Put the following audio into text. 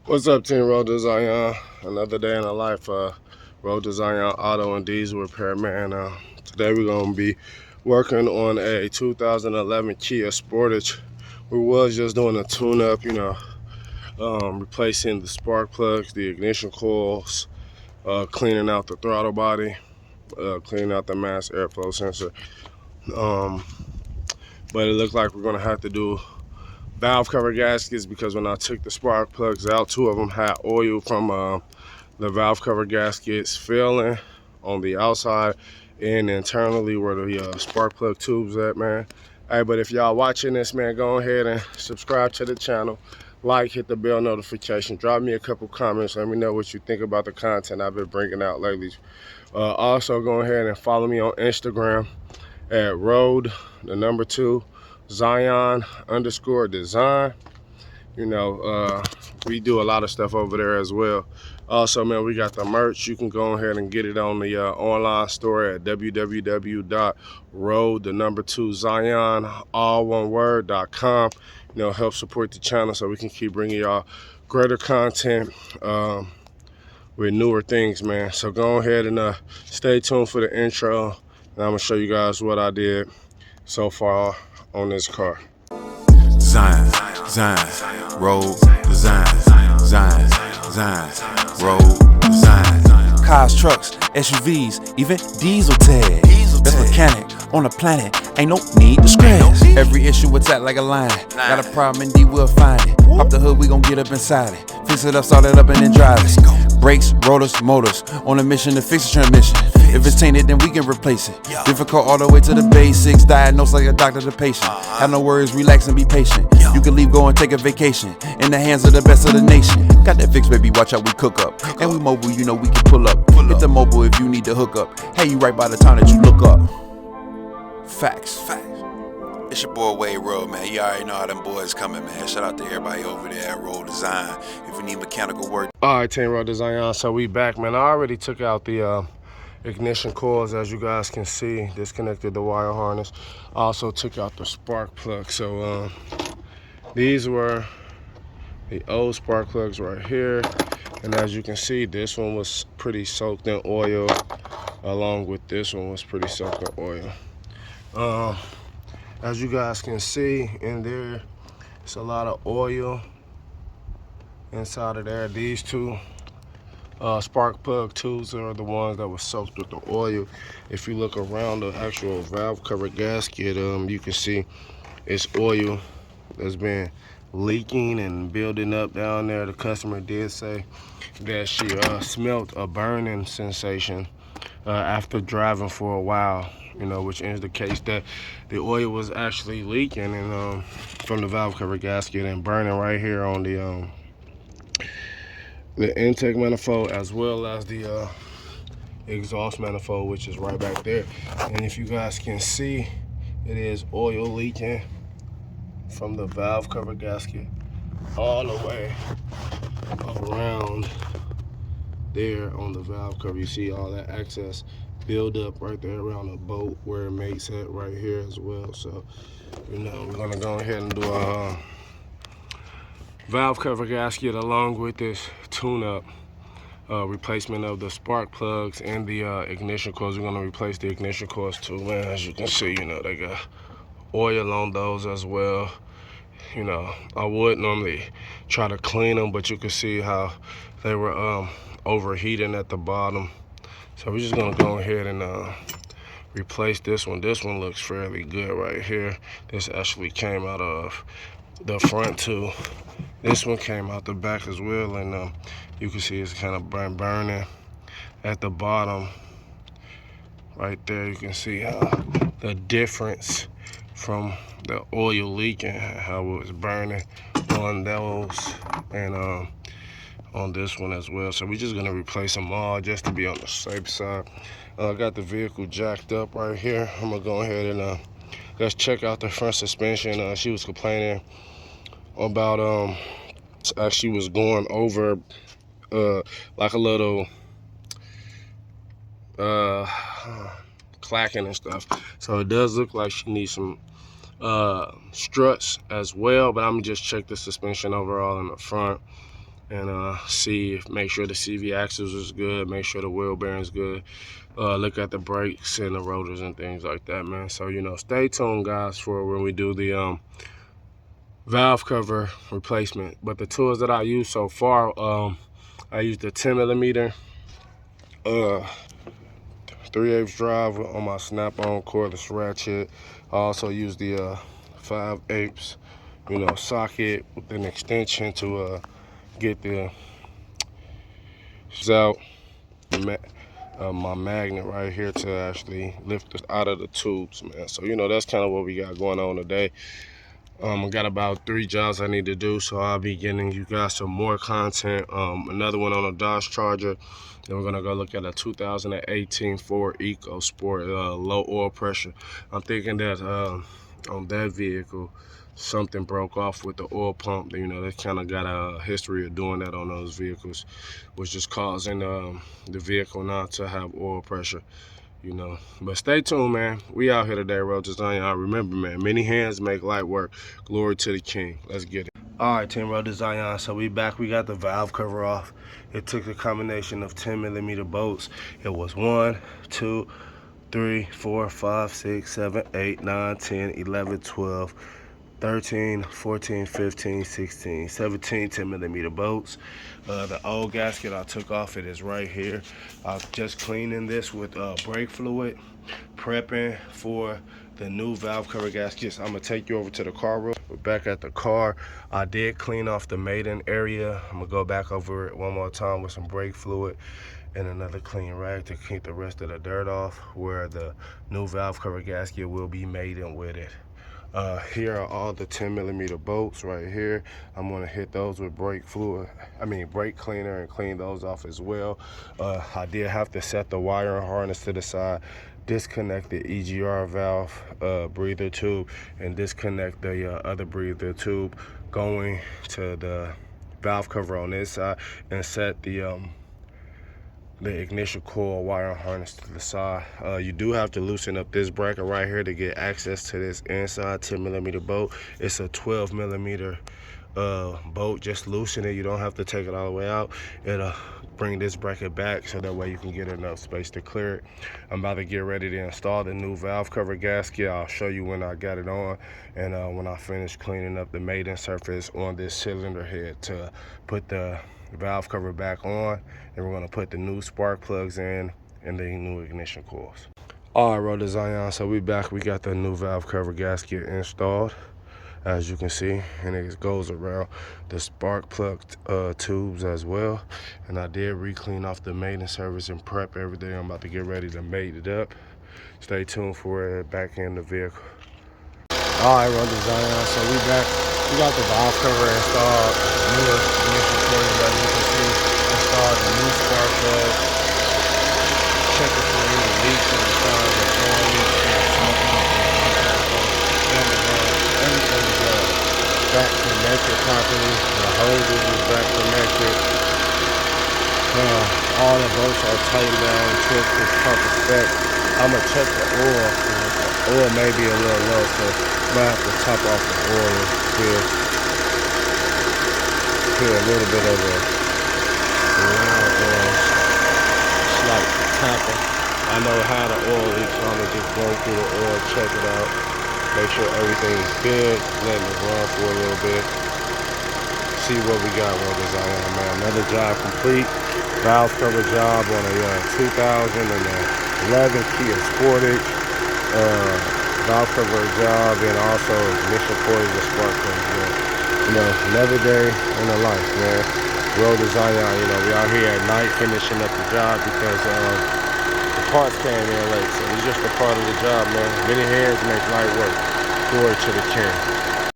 What's up, Team Road Design? Another day in the life. Road Design Auto and Diesel Repair, man. Today we're gonna be working on a 2011 Kia Sportage. We was just doing a tune-up, replacing the spark plugs, the ignition coils, cleaning out the throttle body, cleaning out the mass airflow sensor. But it looked like we're gonna have to do valve cover gaskets because when I took the spark plugs out, two of them had oil from the valve cover gaskets failing on the outside and internally where the spark plug tubes at, man. Hey, but if y'all watching this, man, go ahead and subscribe to the channel, like, hit the bell notification, drop me a couple comments, let me know what you think about the content I've been bringing out lately. Also go ahead and follow me on Instagram at road the number 2 Zion_design. We do a lot of stuff over there as well. Also, man, we got the merch. You can go ahead and get it on the online store at www.road the number 2 Zion all one word.com. Help support the channel so we can keep bringing y'all greater content with newer things, man. So go ahead and stay tuned for the intro, and I'm gonna show you guys what I did so far on this car. Zion, road design, Zion, road design. Cars, trucks, SUVs, even diesel tags. Best mechanic on the planet, ain't no need to scratch. Every issue attack like a lion. Got a problem, indeed we'll find it. Pop the hood, we gon' get up inside it. Fix it up, start it up, and then drive it. Brakes, rotors, motors, on a mission to fix the transmission. If it's tainted, then we can replace it. Difficult all the way to the basics. Diagnosed like a doctor to patient. Have no worries, relax and be patient. You can leave, go and take a vacation. In the hands of the best of the nation. Got that fix, baby, watch how we cook up. And we mobile, you know we can pull up. Hit the mobile if you need to hook up. Hey, you right by the time that you look up. Facts. It's your boy Wade Road, man. You already know how them boys coming, man. Shout out to everybody over there at Road Design. If you need mechanical work. All right, Team Road Design, so we back, man. I already took out the ignition coils, as you guys can see. Disconnected the wire harness. Also took out the spark plug. So these were the old spark plugs right here. And as you can see, this one was pretty soaked in oil, along with this one was pretty soaked in oil. As you guys can see in there, it's a lot of oil inside of there. These two spark plug tubes are the ones that were soaked with the oil. If you look around the actual valve cover gasket, you can see it's oil that's been leaking and building up down there. The customer did say that she smelt a burning sensation after driving for a while, which indicates that the oil was actually leaking and from the valve cover gasket and burning right here on the intake manifold, as well as the exhaust manifold, which is right back there. And if you guys can see, it is oil leaking from the valve cover gasket all the way around there on the valve cover. You see all that excess build up right there around the bolt where it makes it right here as well. So we're gonna go ahead and do a valve cover gasket along with this tune-up replacement of the spark plugs and the ignition coils. We're gonna replace the ignition coils too, man. As you can see, they got oil on those as well. I would normally try to clean them, but you can see how they were overheating at the bottom. So we're just gonna go ahead and replace this one. This one looks fairly good right here. This actually came out of the front too. This one came out the back as well, and you can see it's kind of burning at the bottom right there. You can see how the difference from the oil leaking, how it was burning on those and on this one as well. So we're just gonna replace them all just to be on the safe side. I got the vehicle jacked up right here. I'm gonna go ahead and let's check out the front suspension. She was complaining about as she was going over like a little clacking and stuff. So it does look like she needs some struts as well, but I'm gonna just check the suspension overall in the front. and make sure the CV axles is good, make sure the wheel bearing's good, look at the brakes and the rotors and things like that, man. So, you know, stay tuned, guys, for when we do the valve cover replacement. But the tools that I use so far, I used the 10mm 3/8 drive on my snap-on cordless ratchet. I also use the 5/8, you know, socket with an extension to get the out. My magnet right here to actually lift it out of the tubes, man. So, you know, that's kind of what we got going on today. I got about 3 jobs I need to do, so I'll be getting you guys some more content. Another one on a Dodge Charger. Then we're gonna go look at a 2018 Ford EcoSport, low oil pressure. I'm thinking that on that vehicle, something broke off with the oil pump. You know, they kind of got a history of doing that on those vehicles, which is causing the vehicle not to have oil pressure. You know, but stay tuned, man. We out here today, Road Design. Remember, man, many hands make light work. Glory to the King. Let's get it. All right, Team Road Design. So we back. We got the valve cover off. It took a combination of 10mm bolts. It was 1, 2, 3, 4, 5, 6, 7, 8, 9, 10, 11, 12, 13, 14, 15, 16, 17 10mm bolts. The old gasket I took off, it is right here. I'm just cleaning this with brake fluid, prepping for the new valve cover gaskets. I'm gonna take you over to the car room. We're back at the car. I did clean off the maiden area. I'm gonna go back over it one more time with some brake fluid and another clean rag to keep the rest of the dirt off, where the new valve cover gasket will be maiden with it. Here are all the 10mm bolts right here. I'm gonna hit those with brake cleaner, and clean those off as well. I did have to set the wire harness to the side, disconnect the EGR valve breather tube, and disconnect the other breather tube going to the valve cover on this side, and set the ignition coil wire harness to the side. You do have to loosen up this bracket right here to get access to this inside 10mm bolt. It's a 12mm bolt. Just loosen it. You don't have to take it all the way out. It'll bring this bracket back so that way you can get enough space to clear it. I'm about to get ready to install the new valve cover gasket. I'll show you when I got it on, and when I finish cleaning up the maiden surface on this cylinder head to put the valve cover back on. And we're gonna put the new spark plugs in and the new ignition coils. All right, Road Design, so we back. We got the new valve cover gasket installed, as you can see, and it goes around the spark plug tubes as well. And I did re-clean off the maiden surface and prep everything. I'm about to get ready to mate it up. Stay tuned for it back in the vehicle. All right, Road Design, so we back. We got the valve cover installed, new ignition coils, as you can see, installed the new spark plug, checking for any leaks in the signs of oil leaks, everything is back connected properly. The hoses is back connected. All the bolts are tightened down, checked to proper spec. I'm gonna check the oil. The oil may be a little low, so I'm gonna have to top off the oil here. Feel a little bit of a slight tapping. I know how the oil leaks, so I'm gonna just go through the oil, check it out, make sure everything is good, letting it run for a little bit. See what we got, Road Design, man. Another job complete. Valve cover job on a 2011 Kia Sportage. Valve cover job, and also ignition coils and spark plugs. You know, another day in the life, man. Road Design, you know, we out here at night finishing up the job because the parts came in late. So it's just a part of the job, man. Many hands make light work. Glory to the King.